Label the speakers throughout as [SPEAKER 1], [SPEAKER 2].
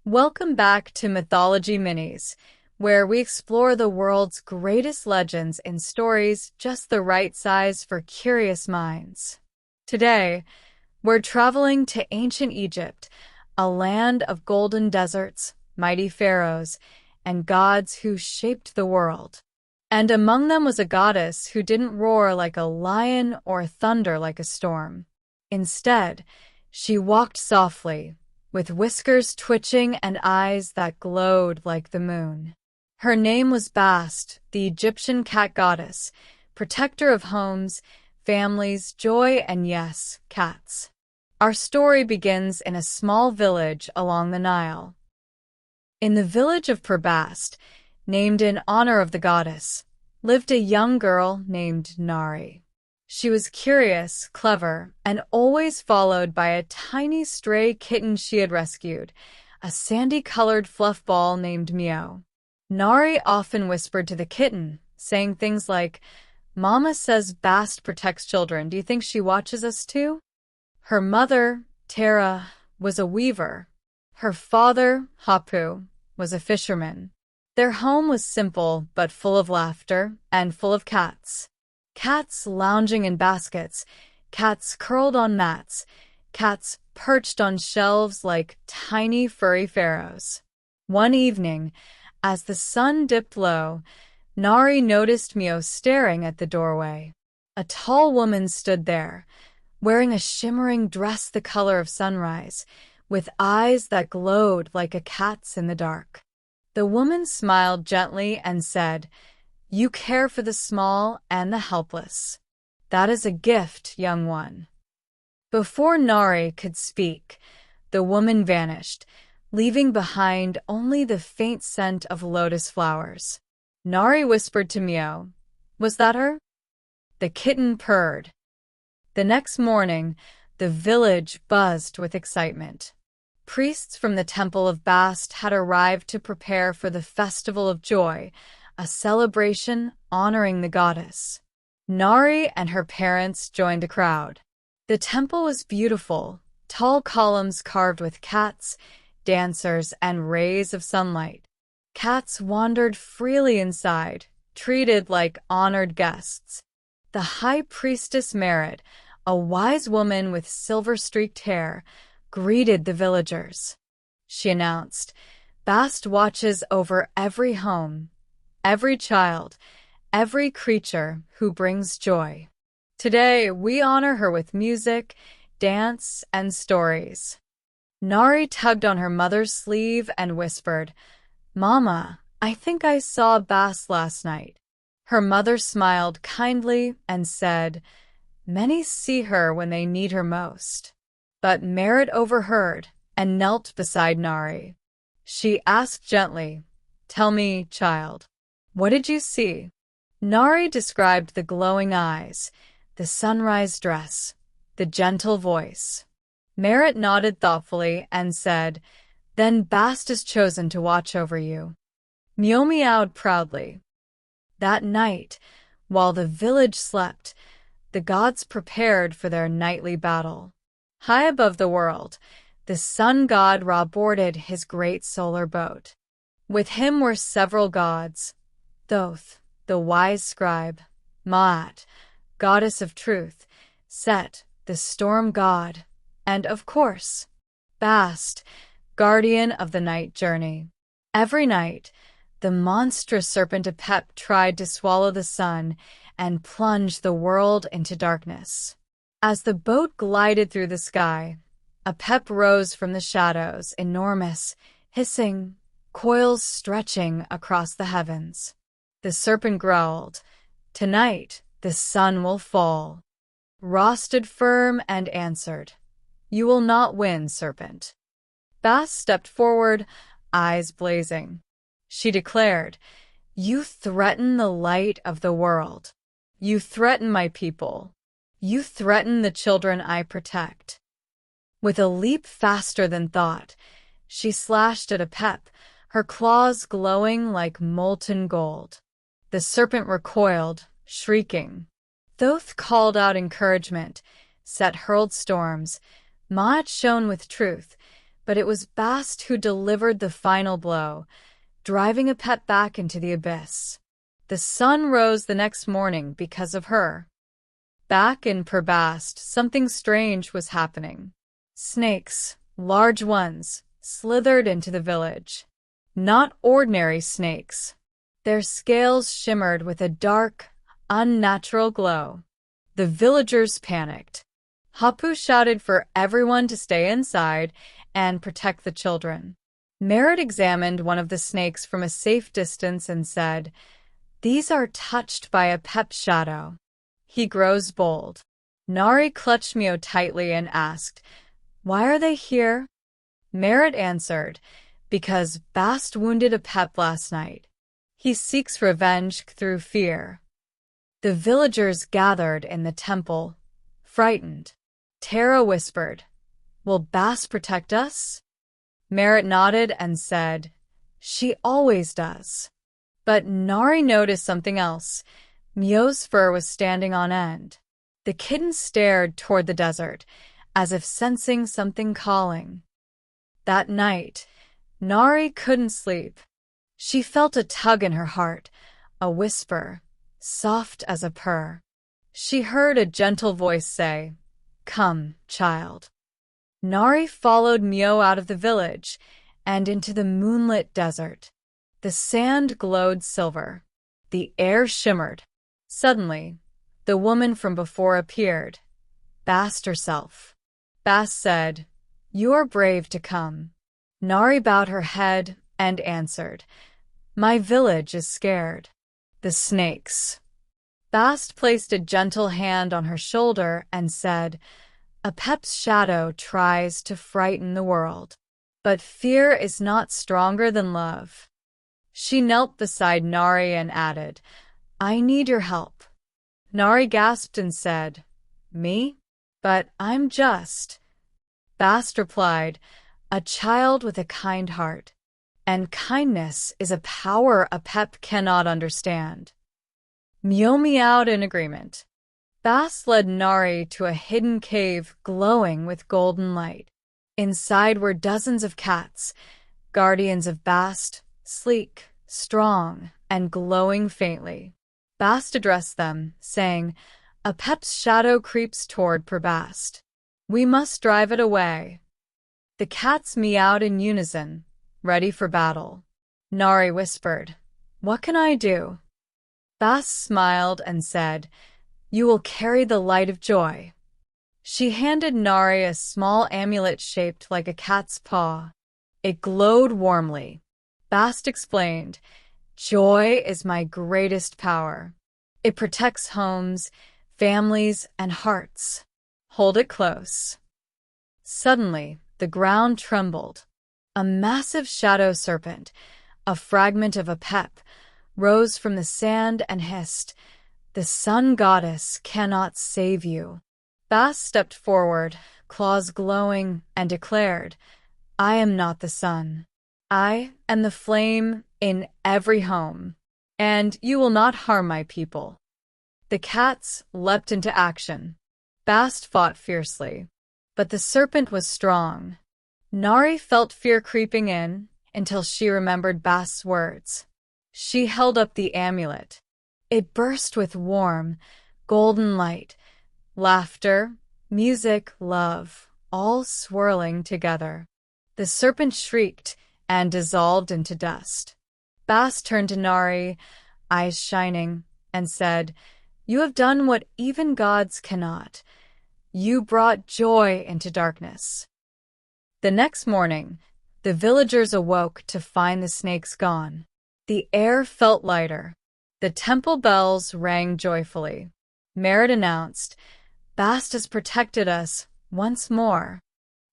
[SPEAKER 1] Welcome back to Mythology Minis, where we explore the world's greatest legends in stories just the right size for curious minds. Today, we're traveling to ancient Egypt, a land of golden deserts, mighty pharaohs, and gods who shaped the world. And among them was a goddess who didn't roar like a lion or thunder like a storm. Instead, she walked softly, with whiskers twitching and eyes that glowed like the moon. Her name was Bast, the Egyptian cat goddess, protector of homes, families, joy, and yes, cats. Our story begins in a small village along the Nile. In the village of Bast, named in honor of the goddess, lived a young girl named Nari. She was curious, clever, and always followed by a tiny stray kitten she had rescued, a sandy-colored fluff ball named Mio. Nari often whispered to the kitten, saying things like, "Mama says Bast protects children. Do you think she watches us too?" Her mother, Tara, was a weaver. Her father, Hapu, was a fisherman. Their home was simple but full of laughter and full of cats. Cats lounging in baskets, cats curled on mats, cats perched on shelves like tiny furry pharaohs. One evening, as the sun dipped low, Nari noticed Mio staring at the doorway. A tall woman stood there, wearing a shimmering dress the color of sunrise, with eyes that glowed like a cat's in the dark. The woman smiled gently and said, "You care for the small and the helpless. That is a gift, young one." Before Nari could speak, the woman vanished, leaving behind only the faint scent of lotus flowers. Nari whispered to Mio, "Was that her?" The kitten purred. The next morning, the village buzzed with excitement. Priests from the Temple of Bast had arrived to prepare for the Festival of Joy, a celebration honoring the goddess. Nari and her parents joined the crowd. The temple was beautiful, tall columns carved with cats, dancers, and rays of sunlight. Cats wandered freely inside, treated like honored guests. The high priestess Merit, a wise woman with silver-streaked hair, greeted the villagers. She announced, "Bast watches over every home, every child, every creature who brings joy. Today, we honor her with music, dance, and stories." Nari tugged on her mother's sleeve and whispered, "Mama, I think I saw Bast last night." Her mother smiled kindly and said, "Many see her when they need her most." But Merit overheard and knelt beside Nari. She asked gently, "Tell me, child, what did you see?" Nari described the glowing eyes, the sunrise dress, the gentle voice. Merit nodded thoughtfully and said, "Then Bast is chosen to watch over you." Mio meowed proudly. That night, while the village slept, the gods prepared for their nightly battle. High above the world, the sun god Ra boarded his great solar boat. With him were several gods: Thoth, the wise scribe; Ma'at, goddess of truth; Set, the storm god; and, of course, Bast, guardian of the night journey. Every night, the monstrous serpent Apep tried to swallow the sun and plunge the world into darkness. As the boat glided through the sky, Apep rose from the shadows, enormous, hissing, coils stretching across the heavens. The serpent growled, "Tonight, the sun will fall." Ra stood firm and answered, "You will not win, serpent." Bast stepped forward, eyes blazing. She declared, "You threaten the light of the world. You threaten my people. You threaten the children I protect." With a leap faster than thought, she slashed at Apep, her claws glowing like molten gold. The serpent recoiled, shrieking. Thoth called out encouragement, Set hurled storms, Ma'at shone with truth, But it was Bast who delivered the final blow, driving Apep back into the abyss. The sun rose the next morning because of her. Back in Bast, something strange was happening. Snakes, large ones, slithered into the village. Not ordinary snakes. Their scales shimmered with a dark, unnatural glow. The villagers panicked. Hapu shouted for everyone to stay inside and protect the children. Merritt examined one of the snakes from a safe distance and said, "These are touched by Apep's shadow. He grows bold." Nari clutched Mio tightly and asked, "Why are they here?" Merritt answered, "Because Bast wounded Apep last night. He seeks revenge through fear." The villagers gathered in the temple, frightened. Tara whispered, "Will Bast protect us?" Merritt nodded and said, "She always does." But Nari noticed something else. Mio's fur was standing on end. The kitten stared toward the desert, as if sensing something calling. That night, Nari couldn't sleep. She felt a tug in her heart, a whisper, soft as a purr. She heard a gentle voice say, "Come, child." Nari followed Mio out of the village and into the moonlit desert. The sand glowed silver. The air shimmered. Suddenly, the woman from before appeared, Bast herself. Bast said, "You are brave to come." Nari bowed her head and answered, "My village is scared." The snakes. Bast placed a gentle hand on her shoulder and said, "Apep's shadow tries to frighten the world, but fear is not stronger than love." She knelt beside Nari and added, "I need your help." Nari gasped and said, "Me? But I'm just." Bast replied, "A child with a kind heart, and kindness is a power Apep cannot understand." Mio meowed in agreement. Bast led Nari to a hidden cave glowing with golden light. Inside were dozens of cats, guardians of Bast, sleek, strong, and glowing faintly. Bast addressed them, saying, "Apep's shadow creeps toward Bast. We must drive it away." The cats meowed in unison, ready for battle. Nari whispered, "What can I do?" Bast smiled and said, "You will carry the light of joy." She handed Nari a small amulet shaped like a cat's paw. It glowed warmly. Bast explained, "Joy is my greatest power. It protects homes, families, and hearts. Hold it close." Suddenly, the ground trembled. A massive shadow serpent, a fragment of Apep, rose from the sand and hissed, "The sun goddess cannot save you." Bast stepped forward, claws glowing, and declared, "I am not the sun. I am the flame in every home, and you will not harm my people." The cats leapt into action. Bast fought fiercely, but the serpent was strong. Nari felt fear creeping in until she remembered Bast's words. She held up the amulet. It burst with warm, golden light, laughter, music, love, all swirling together. The serpent shrieked and dissolved into dust. Bast turned to Nari, eyes shining, and said, "You have done what even gods cannot. You brought joy into darkness." The next morning, the villagers awoke to find the snakes gone. The air felt lighter. The temple bells rang joyfully. Merritt announced, "Bast has protected us once more."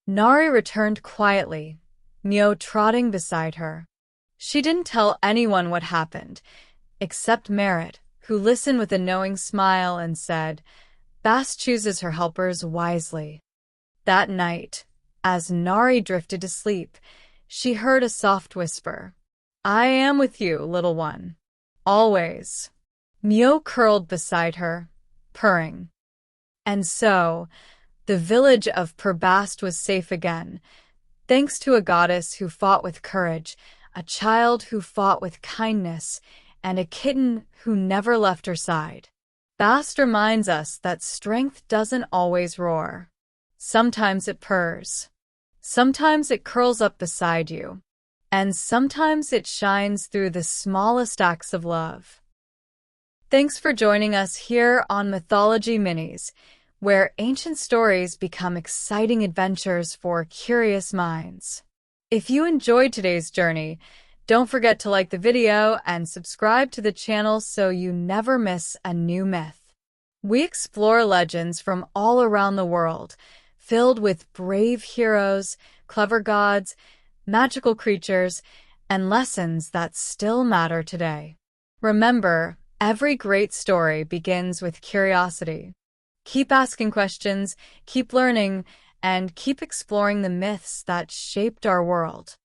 [SPEAKER 1] Nari returned quietly, Mio trotting beside her. She didn't tell anyone what happened, except Merritt, who listened with a knowing smile and said, "Bast chooses her helpers wisely." That night, as Nari drifted to sleep, she heard a soft whisper, "I am with you, little one. Always." Mio curled beside her, purring. And so, the village of Bast was safe again, Thanks to a goddess who fought with courage, a child who fought with kindness, and a kitten who never left her side. Bast reminds us that strength doesn't always roar. Sometimes it purrs. Sometimes it curls up beside you. And sometimes it shines through the smallest acts of love. Thanks for joining us here on Mythology Minis, where ancient stories become exciting adventures for curious minds. If you enjoyed today's journey, don't forget to like the video and subscribe to the channel so you never miss a new myth. We explore legends from all around the world, filled with brave heroes, clever gods, magical creatures, and lessons that still matter today. Remember, every great story begins with curiosity. Keep asking questions, keep learning, and keep exploring the myths that shaped our world.